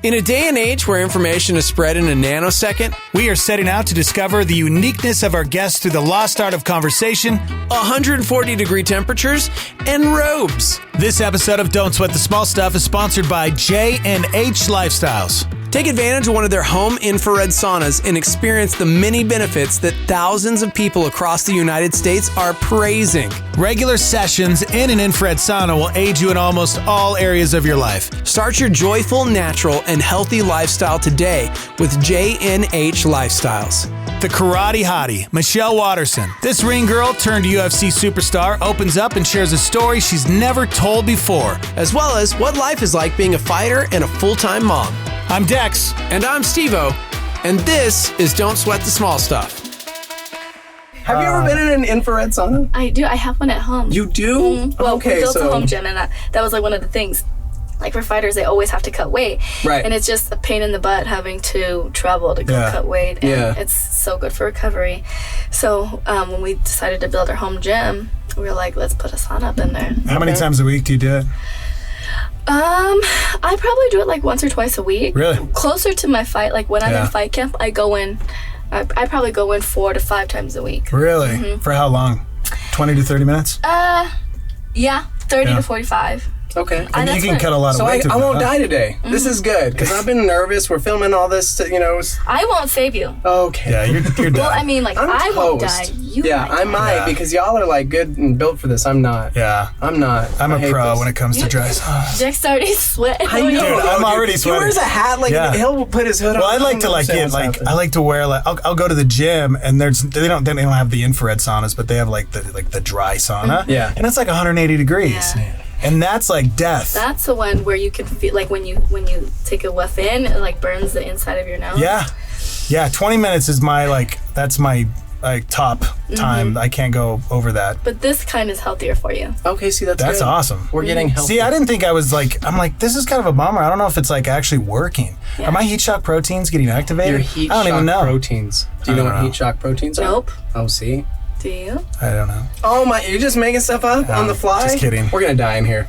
In a day and age where information is spread in a nanosecond, we are setting out to discover the uniqueness of our guests through the lost art of conversation, 140-degree temperatures, and robes. This episode of Don't Sweat the Small Stuff is sponsored by JNH Lifestyles. Take advantage of one of their home infrared saunas and experience the many benefits that thousands of people across the United States are praising. Regular sessions in an infrared sauna will aid you in almost all areas of your life. Start your joyful, natural, and healthy lifestyle today with JNH Lifestyles. The Karate Hottie, Michelle Waterson. This ring girl turned UFC superstar opens up and shares a story she's never told before, as well as what life is like being a fighter and a full-time mom. I'm Dex. And I'm Steve-O. And this is Don't Sweat the Small Stuff. Have you ever been in an infrared sauna? I do. I have one at home. You do? Mm-hmm. Well, okay, we built so a home gym, and that was like one of the things. Like for fighters, they always have to cut weight. Right. And it's just a pain in the butt having to travel to go cut weight. And it's so good for recovery. So when we decided to build our home gym, we were like, let's put a sauna up in there. How many times a week do you do it? I probably do it like once or twice a week. Really? Closer to my fight, like when I'm in fight camp, I go in. I probably go in 4 to 5 times a week. Really? Mm-hmm. For how long? 20 to 30 minutes? Yeah, 30 to 45. Okay. And you can cut a lot of weight. So I won't die today. Mm-hmm. This is good, because I've been nervous. We're filming all this, I won't save you. Okay. Yeah, you're done. Well, I mean, like, I won't die. You I might, because y'all are, like, good and built for this. I'm not. Yeah. I'm not. I'm a pro this. when it comes to dry saunas. Jack's already sweating. I know. Dude, I'm already sweating. He wears a hat, like, he'll put his hood on. Well, I like to, I like to wear, I'll go to the gym, and they don't have the infrared saunas, but they have, the dry sauna. Mm-hmm. Yeah. And it's, 180 degrees. Yeah. And that's like death. That's the one where you can feel like when you take a whiff in, it burns the inside of your nose. Yeah. 20 minutes is that's my top time. I can't go over that. But this kind is healthier for you. Okay, see, that's good. Awesome. We're getting healthy. See, I didn't think I was this is kind of a bummer. I don't know if it's actually working. Yeah. Are my heat shock proteins getting activated? Your heat I don't even know. Proteins. Do you know what heat shock proteins are? Nope. Oh, see? Do you? I don't know. Oh my, you're just making stuff up on the fly? Just kidding. We're gonna die in here.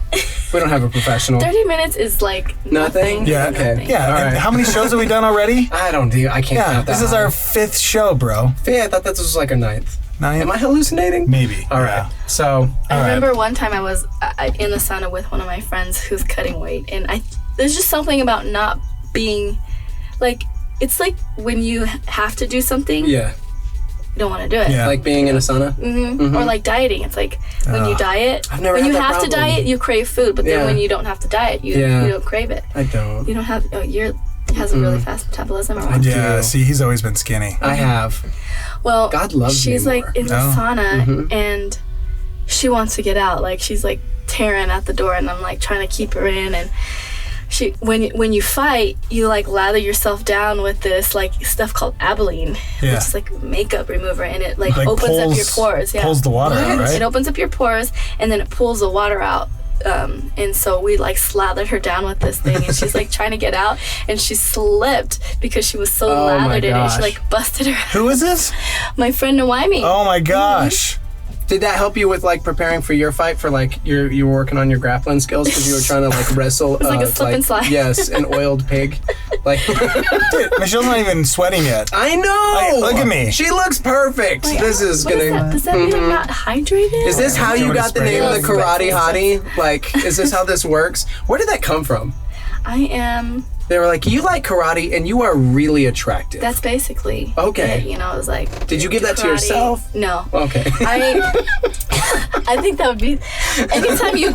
We don't have a professional. 30 minutes is nothing. Yeah. Okay. Yeah. All right. How many shows have we done already? I can't count that. This is our 5th show, bro. Yeah, I thought this was like our 9th. 9th? Am I hallucinating? Maybe. All right. So. I remember one time I was in the sauna with one of my friends who's cutting weight, and there's just something about not being, it's like when you have to do something. Yeah. You don't want to do it. Yeah. Like being in a sauna? Mm-hmm. Mm-hmm. Or like dieting. It's like when you diet, when you have to diet, you crave food, but then when you don't have to diet, you don't crave it. I don't. You don't have, he has a really fast metabolism. Or what? Yeah, see, he's always been skinny. I have. Well, God loves she's me more. In the sauna, and she wants to get out. She's tearing at the door, and I'm trying to keep her in, and when you fight, you lather yourself down with this stuff called Abilene, which is makeup remover, and it opens up your pores. Yeah, pulls the water out, right? It opens up your pores, and then it pulls the water out. And so we slathered her down with this thing, and she's trying to get out, and she slipped because she was so lathered in it. She busted her. Who is this? My friend Naomi. Oh my gosh. Mm-hmm. Did that help you with preparing for your fight? For you were working on your grappling skills because you were trying to wrestle. It was a slip and slide. Yes, an oiled pig. Dude, Michelle's not even sweating yet. I know. Look at me. She looks perfect. This is gonna. Does that mean I'm not hydrated? Is this how you got the name of the Karate Hottie? Is this how this works? Where did that come from? I am. They were like, you like karate and you are really attractive. That's basically okay. It, it was like. Did you give that to yourself? No. Okay. I think that would be. Anytime you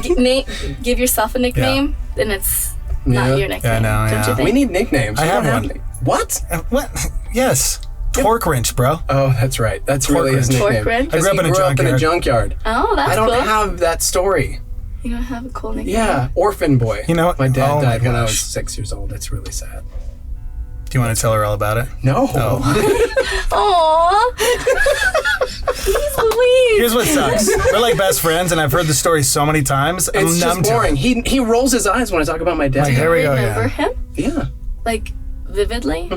give yourself a nickname, then it's not your nickname. Don't you think? We need nicknames. I have one. What? What? Yes. Torque wrench, bro. Oh, that's right. That's really his nickname. Torque wrench? I grew up in a junkyard. Oh, that's cool. I don't have that story. You don't have a cool nickname? Yeah, orphan boy. You know what? My dad died when I was 6 years old. It's really sad. Do you want to tell her all about it? No. Aww. He's Louise. Here's what sucks. We're best friends, and I've heard the story so many times. It's just boring. He rolls his eyes when I talk about my dad. There we go. Remember him? Yeah. vividly.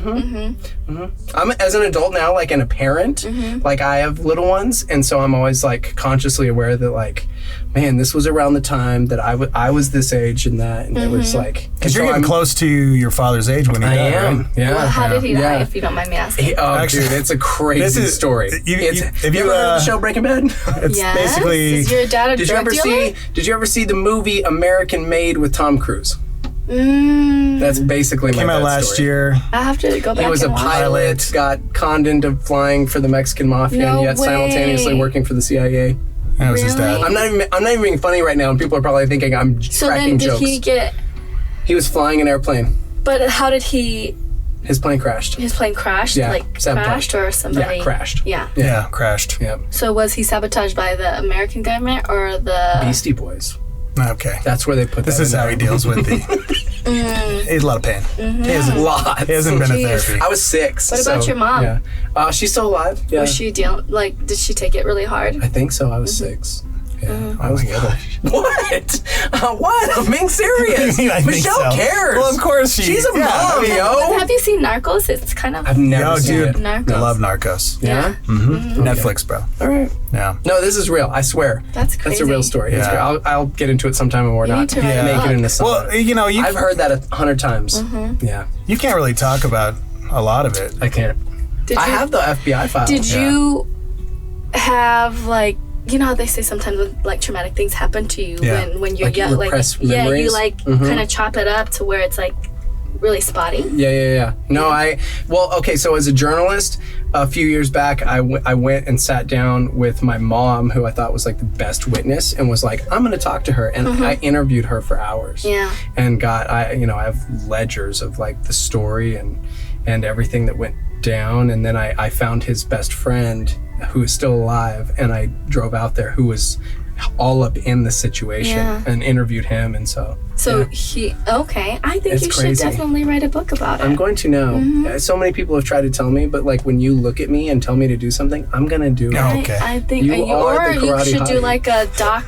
I'm as an adult now, like, and a parent, like, I have little ones, and so I'm always like consciously aware that, like, man, this was around the time that I was this age and that, and it was like, because you're getting close to your father's age when he died, am, right? yeah. Well, how did he die, if you don't mind me asking? Dude, it's a crazy story. Have you Have you ever heard of the show Breaking Bad? It's basically. Is your dad a drug dealer? Did you ever see the movie American Made with Tom Cruise? That's basically my Came out last story. year. I have to go back. He was a and watch it. pilot, got conned into flying for the Mexican mafia, No and yet way. simultaneously working for the CIA. That was his dad. I'm not even being funny right now, and people are probably thinking I'm So cracking then, did jokes. he He was flying an airplane. But how did he? His plane crashed. His plane crashed. Yeah, Like sabotaged. crashed or somebody? Yeah, crashed. Yeah. Yeah, crashed. Yeah. So was he sabotaged by the American government or the? Beastie Boys. Okay. That's where they put This that is in how there. he deals with the. He's a lot of pain. He hasn't, Lots. he hasn't been to Jeez. therapy. I was 6. What about so, your mom? Yeah. She's still alive. Yeah. Was she did she take it really hard? I think so. I was 6. Yeah. I Oh was my little. gosh. What? What? I'm being serious. I think Michelle so. cares. Well, of course She's a yeah, mom, I mean, yo. Have you seen Narcos? It's kind of. I've never Yo, seen dude. it. Narcos. I love Narcos. Yeah? Netflix, bro. All right. Yeah. No, this is real. I swear. That's That's a crazy. real story. It's Yeah. real. I'll get into it sometime when we're You not need to write a make book. it into song. Well, you know, I've heard that 100 times. Yeah. you can't really talk about a lot of it. I can't. Did I you, have the FBI file. Did you have like? You know how they say sometimes when like traumatic things happen to you Yeah. when you're Like young, repressed you memories? like kind of chop it up to where it's like really spotty. Yeah. No, okay, so as a journalist, a few years back, I went and sat down with my mom, who I thought was like the best witness, and was like, I'm going to talk to her. And I interviewed her for hours. Yeah. And I have ledgers of like the story and everything that went down. And then I found his best friend who is still alive, and I drove out there, who was all up in the situation, and interviewed him. And so I think It's you crazy. should definitely write a book about it. I'm going to know. So many people have tried to tell me, but like when you look at me and tell me to do something, I'm gonna do it. Oh, okay. I think You are the you Karate should do Hottie. like a doc,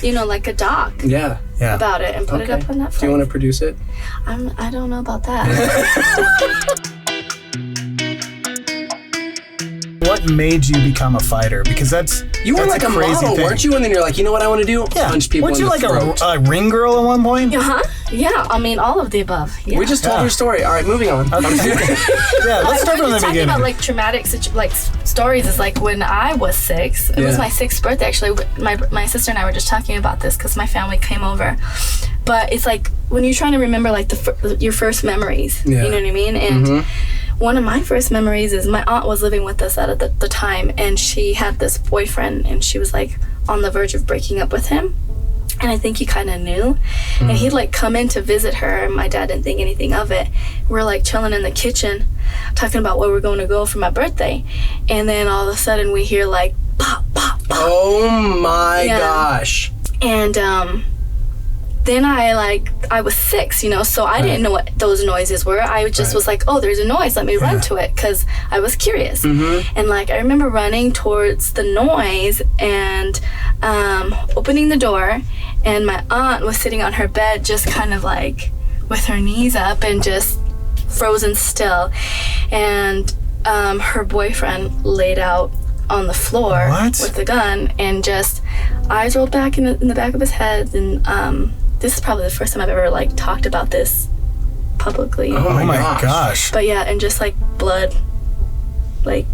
like a doc Yeah. Yeah. about it and put it up on Netflix. Do you want to produce it? I don't know about that. What made you become a fighter? Because that's You were that's like a crazy model, thing. weren't you? And then you're like, you know what I want to do? Yeah. Punch people Weren't in you the like throat. a ring girl at one point? Yeah, I mean all of the above. Yeah. We just told Yeah. your story. All right, moving on. Yeah, let's start from the talking beginning. about like traumatic stories is like when I was 6. It was Yeah. my 6th birthday actually. My sister and I were just talking about this because my family came over. But it's like when you're trying to remember like your first memories. Yeah. You know what I mean? And one of my first memories is my aunt was living with us at the time, and she had this boyfriend, and she was like on the verge of breaking up with him. And I think he kind of knew. And he'd like come in to visit her, and my dad didn't think anything of it. We're like chilling in the kitchen, talking about where we're going to go for my birthday. And then all of a sudden we hear like pop, pop, pop. Oh my Yeah. gosh. And then I was 6, so I didn't know what those noises were. I just was like, oh, there's a noise, let me run to it, because I was curious. And like I remember running towards the noise and opening the door, and my aunt was sitting on her bed just kind of like with her knees up and just frozen still, and her boyfriend laid out on the floor What? with the gun, and just eyes rolled back in the back of his head. And this is probably the first time I've ever like talked about this publicly. Oh Oh my gosh. gosh. But yeah, and just like blood, like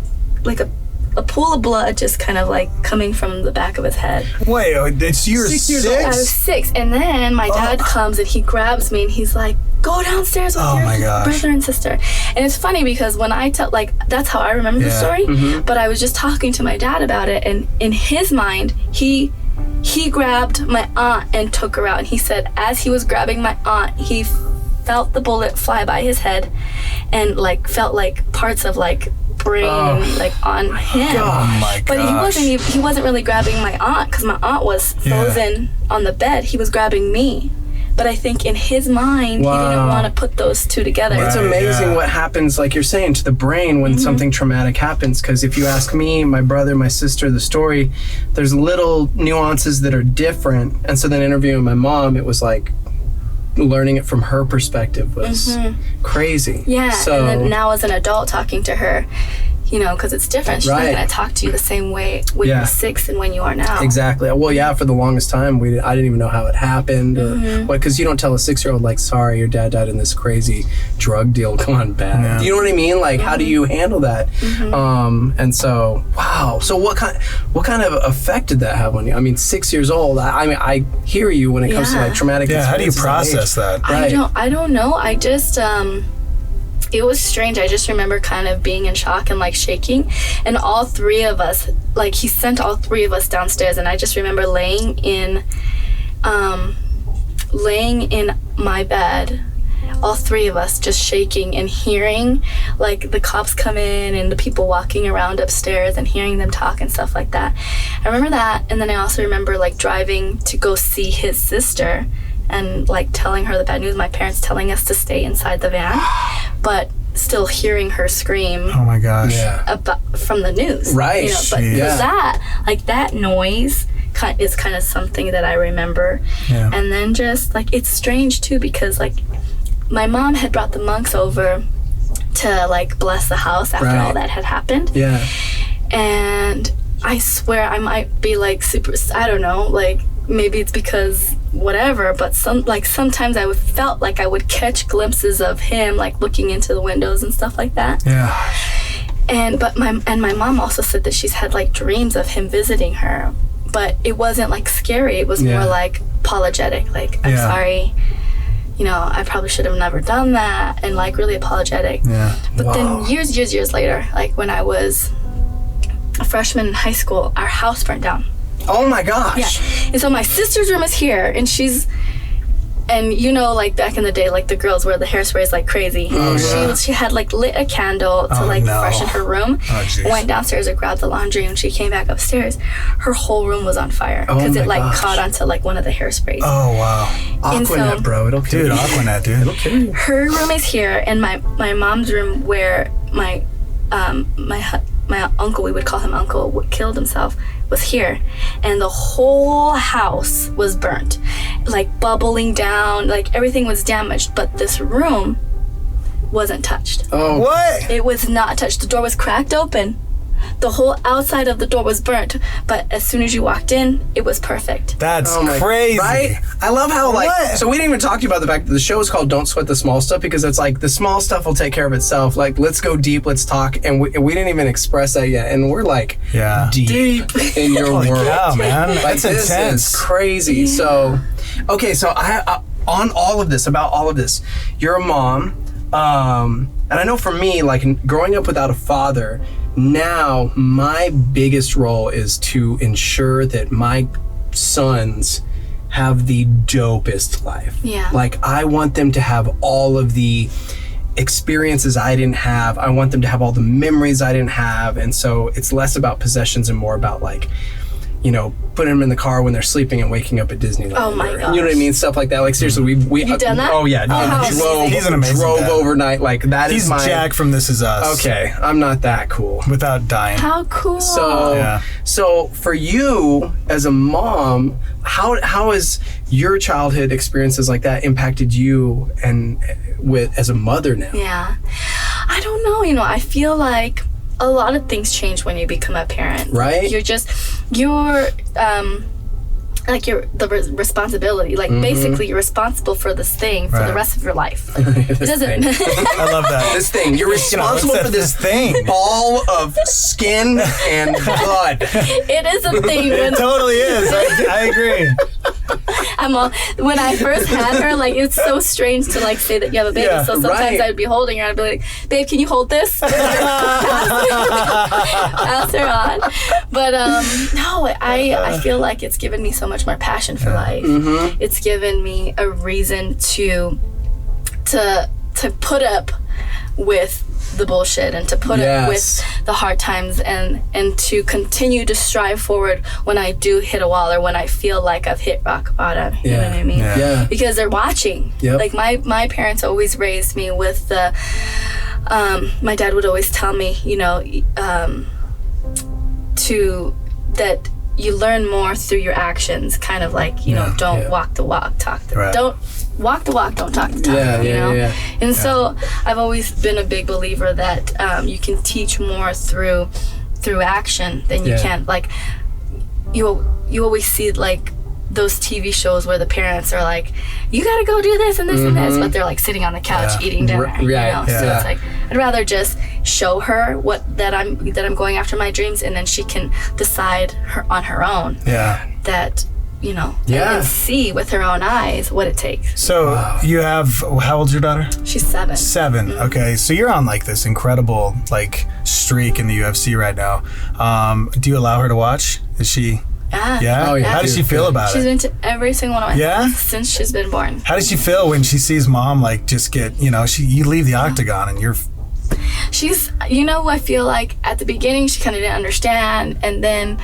a pool of blood just kind of like coming from the back of his head. Wait, it's you were 6 years 6? old. I was 6, and then my dad comes and he grabs me and he's like, go downstairs with Oh your my gosh. brother and sister. And it's funny because when I tell, like, that's how I remember the Yeah. story, but I was just talking to my dad about it, and in his mind, he grabbed my aunt and took her out, and he said as he was grabbing my aunt, he felt the bullet fly by his head and like felt like parts of like brain like on him. Oh my But gosh. he wasn't really grabbing my aunt because my aunt was frozen on the bed. He was grabbing me. But I think in his mind, he didn't want to put those two together. It's Right, amazing yeah. what happens, like you're saying, to the brain when something traumatic happens. Because if you ask me, my brother, my sister, the story, there's little nuances that are different. And so then interviewing my mom, it was like learning it from her perspective was crazy. Yeah, So, and then now as an adult talking to her, you know, because it's different. She's not Right. going to talk to you the same way when you were 6 and when you are now. Exactly. Well, yeah, for the longest time, I didn't even know how it happened or what, because you don't tell a 6-year-old, like, sorry, your dad died in this crazy drug deal gone bad. Yeah. You know what I mean? Like, how do you handle that? And so, wow. So what kind of effect did that have on you? I mean, 6 years old, I hear you when it comes to like traumatic Yeah, how do you experiences at process age. that? Right. I don't know. I just it was strange. I just remember kind of being in shock and like shaking, and all 3 of us, like he sent all 3 of us downstairs, and I just remember laying in my bed, all 3 of us just shaking and hearing like the cops come in and the people walking around upstairs and hearing them talk and stuff like that. I remember that, and then I also remember like driving to go see his sister and like telling her the bad news, my parents telling us to stay inside the van, but still hearing her scream Oh my gosh. about from the news. Right. You know, but that noise is kind of something that I remember. Yeah. And then just like it's strange too, because like my mom had brought the monks over to like bless the house after all that had happened. Yeah. And I swear I might be like super, I don't know, like maybe it's because whatever, but sometimes I felt like I would catch glimpses of him like looking into the windows and stuff like that. Yeah. And my mom also said that she's had like dreams of him visiting her, but it wasn't like scary. It was more like apologetic, like I'm sorry, you know, I probably should have never done that, and like really apologetic. Yeah. But then years later, like when I was a freshman in high school, our house burned down. Oh my gosh. Yeah. And so my sister's room is here, and and you know, like back in the day, like the girls wear the hairsprays like crazy. She had like lit a candle to freshen her room. Went downstairs and grabbed the laundry, and she came back upstairs. Her whole room was on fire because it like caught onto like one of the hairsprays. Oh wow. Aquanet, bro. It'll kill you. Aquanet, dude. It'll kill you. Her room is here, and my mom's room, where my uncle, we would call him uncle, killed himself, was here, and the whole house was burnt, like bubbling down, like everything was damaged, but this room wasn't touched. Oh. What? It was not touched. The door was cracked open. The whole outside of the door was burnt, but as soon as you walked in, it was perfect. That's crazy. Right? I love how, like, What? so we didn't even talk to you about the fact that the show is called Don't Sweat the Small Stuff, because it's like the small stuff will take care of itself. Like, let's go deep, let's talk. And we didn't even express that yet. And we're like, deep in your world. Yeah, man. Like, That's this intense. is crazy. Yeah. So, okay, so I on all of this, about all of this, you're a mom. And I know for me, like, growing up without a father, now my biggest role is to ensure that my sons have the dopest life. Yeah. Like, I want them to have all of the experiences I didn't have. I want them to have all the memories I didn't have. And so it's less about possessions and more about, like, you know, putting them in the car when they're sleeping and waking up at Disneyland. Oh my or, gosh. you know what I mean? Stuff like that. Like, seriously, we You done that? Oh yeah, Oh, he's an amazing drove dad. overnight. Like, that is He's my Jack from This Is Us. Okay, I'm not that cool. Without dying. How cool. So for you as a mom, how has your childhood experiences like that impacted you and as a mother now? Yeah. I don't know, you know, I feel like a lot of things change when you become a parent. Right? The responsibility, like basically you're responsible for this thing for the rest of your life. It doesn't. I love that. This thing. You're responsible for this thing. ball of skin and blood. It is a thing. It totally is. I agree. When I first had her, like, it's so strange to like say that you have a baby. Yeah, so sometimes right. I'd be holding her, I'd be like, "Babe, can you hold this?" Pass her on. But no, I feel like it's given me so much more passion for life. Mm-hmm. It's given me a reason to put up with the bullshit and to put up with the hard times and to continue to strive forward when I do hit a wall or when I feel like I've hit rock bottom. You know what I mean? Yeah. Because they're watching. Yep. Like my parents always raised me with the my dad would always tell me, you know, that you learn more through your actions, kind of like, you know, don't walk the walk, talk the walk the walk, don't talk the talk. Yeah. And so I've always been a big believer that you can teach more through action than you can. Like you always see like those TV shows where the parents are like, you gotta go do this and this and this, but they're like sitting on the couch eating dinner. So it's like I'd rather just show her that I'm going after my dreams, and then she can decide on her own. That and see with her own eyes what it takes. So you have, how old's your daughter? She's 7. 7. Okay, so you're on like this incredible like streak in the UFC right now. Do you allow her to watch? Is she? Yeah. Oh, yeah. How does she feel about She's it? been to every single one of my fights since she's been born. How does she feel when she sees mom like just get, you leave the octagon and you're... She's, I feel like at the beginning she kind of didn't understand, and then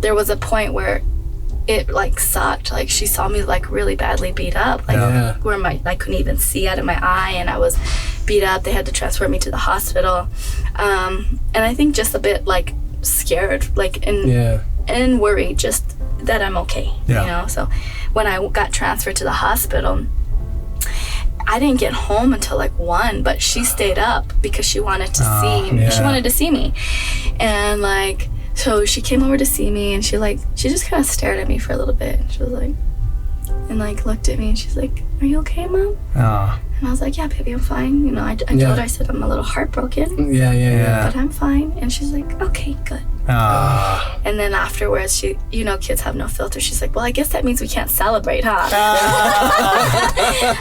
there was a point where it like sucked. Like she saw me like really badly beat up, like where I couldn't even see out of my eye, and I was beat up. They had to transfer me to the hospital, and I think just a bit like scared, like and worried just that I'm okay. So when I got transferred to the hospital, I didn't get home until like 1, but she stayed up because she wanted to she wanted to see me, and like. So she came over to see me, and she just kind of stared at me for a little bit. She was like, and like looked at me, and she's like, "Are you okay, Mom?" And I was like, "Yeah, baby, I'm fine." I told her, I said, "I'm a little heartbroken." But I'm fine. And she's like, "Okay, good." And then afterwards, she, kids have no filter. She's like, "Well, I guess that means we can't celebrate, huh?"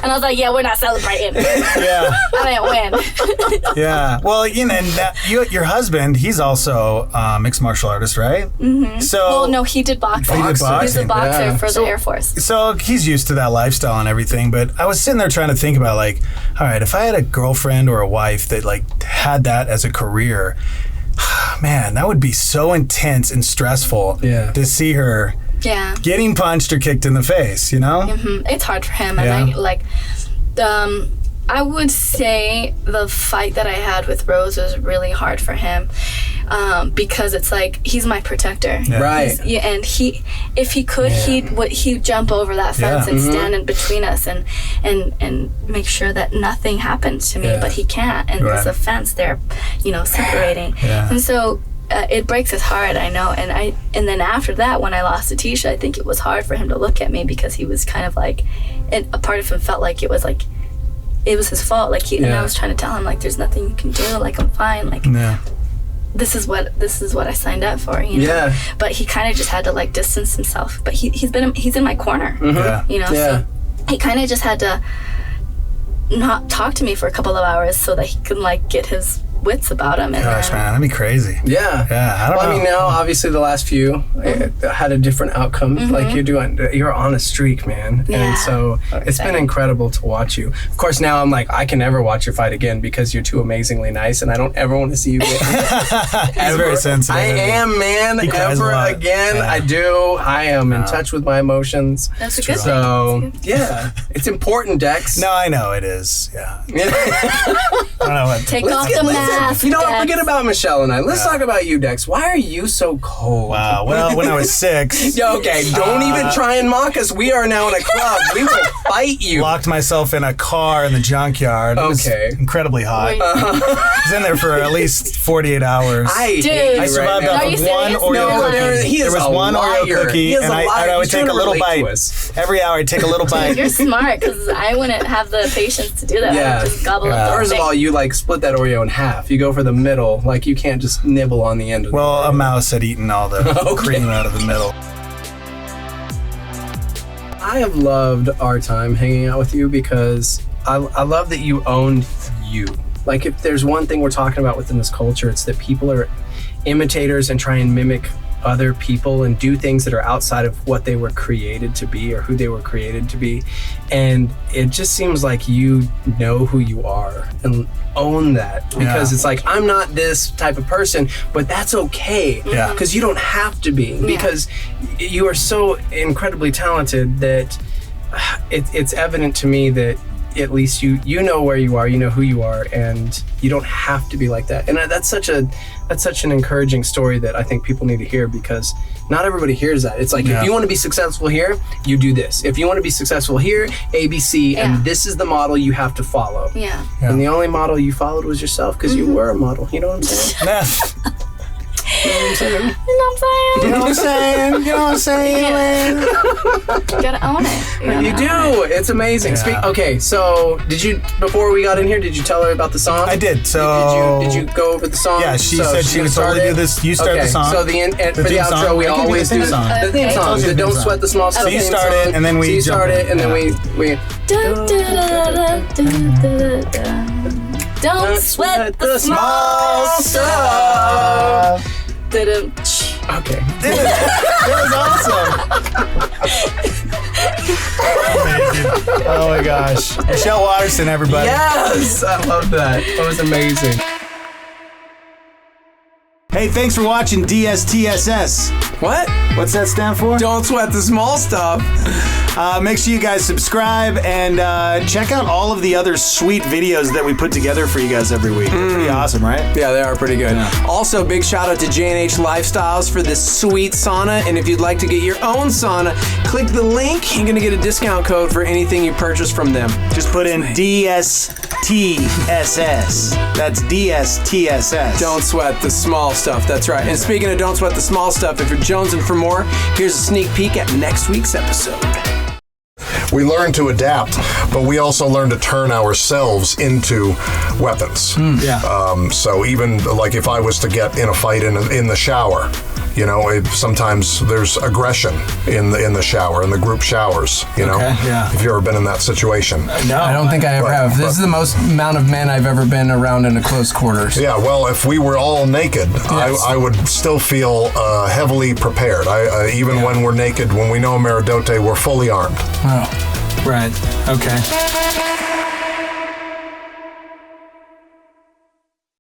And I was like, "Yeah, we're not celebrating." I didn't win. Well, and your husband, he's also a mixed martial artist, right? So, well, no, he did boxing. He's a boxer for the Air Force. So he's used to that lifestyle and everything. But I was sitting there trying to think about like, all right, if I had a girlfriend or a wife that like had that as a career, man, that would be so intense and stressful to see her getting punched or kicked in the face, It's hard for him. And I would say the fight that I had with Rose was really hard for him, because it's like he's my protector, right? And if he could, he'd jump over that fence and stand in between us and make sure that nothing happens to me. But he can't, and there's a fence there, separating. And so it breaks his heart, I know. And then after that, when I lost to Tisha, I think it was hard for him to look at me, because he was kind of like, a part of him felt like it was his fault. Like and I was trying to tell him like, there's nothing you can do. Like I'm fine. Like this is what I signed up for. But he kind of just had to like distance himself. But he's in my corner. So he kind of just had to not talk to me for a couple of hours so that he could like get his wits about him. And gosh, man, that'd be crazy. I don't know. I mean, now obviously the last few had a different outcome. Like you're on a streak, man. And so it's been incredible to watch you. Of course, now I'm like, I can never watch your fight again because you're too amazingly nice, and I don't ever want to see you again. He's very sensitive. I am, man. Ever again. I do. I am in touch with my emotions. That's a good thing. So it's important, Dex. No, I know it is. I don't know what. Take off the mask. Forget about Michelle and I. Let's talk about you, Dex. Why are you so cold? Wow. Well, when I was 6. Okay, don't even try and mock us. We are now in a club. We will fight you. Locked myself in a car in the junkyard. It was incredibly hot. I was in there for at least 48 hours. I survived off of one Oreo cookie. There was one Oreo cookie, and I would take a little bite. Every hour I'd take a little bite. You're smart, because I wouldn't have the patience to do that. I would just gobble up. First of all, you like split that Oreo in half. You go for the middle. Like you can't just nibble on the end of it. Well, a mouse had eaten all the cream out of the middle. I have loved our time hanging out with you, because I love that you owned you. Like if there's one thing we're talking about within this culture, it's that people are imitators and try and mimic other people and do things that are outside of what they were created to be or who they were created to be. And it just seems like you know who you are and own that, because it's like, I'm not this type of person, but that's okay, because you don't have to be, because you are so incredibly talented that it's evident to me that at least you know where you are, you know who you are, and you don't have to be like that. And that's such an encouraging story that I think people need to hear, because not everybody hears that. It's like, if you want to be successful here, you do this. If you want to be successful here, ABC, and this is the model you have to follow. Yeah. And the only model you followed was yourself, because you were a model. You know what I'm saying? You know what I'm saying? You know what I'm saying? You gotta own it. You do. It's amazing. Yeah. Okay, so before we got in here, did you tell her about the song? I did. So did you go over the song? Yeah, she said she would totally do this. You start the song. So for the outro, song. we always do the theme song. The Don't Sweat the Small Stuff. So you start it, and then we start it, and then we. Don't sweat the small stuff. Okay. That was awesome. Amazing. Oh my gosh. Michelle Waterson, everybody. Yes, I love that. That was amazing. Hey, thanks for watching DSTSS. What? What's that stand for? Don't sweat the small stuff. Make sure you guys subscribe and check out all of the other sweet videos that we put together for you guys every week. They're pretty awesome, right? Yeah, they are pretty good. Yeah. Also, big shout out to JNH Lifestyles for this sweet sauna. And if you'd like to get your own sauna, click the link. You're going to get a discount code for anything you purchase from them. Just put in DSTSS. That's DSTSS. Don't sweat the small stuff. That's right. And speaking of don't sweat the small stuff, if you're jonesing for more, here's a sneak peek at next week's episode. We learn to adapt, but we also learn to turn ourselves into weapons. Yeah. So even like if I was to get in a fight in the shower, you know, sometimes there's aggression in the shower, in the group showers, you know, yeah. if you've ever been in that situation. No. I don't think I ever have. This is the most amount of men I've ever been around in a close quarters. Yeah, well, if we were all naked, Yes. I would still feel heavily prepared. Even when we're naked, when we know Meridote, we're fully armed. Oh, right. Okay.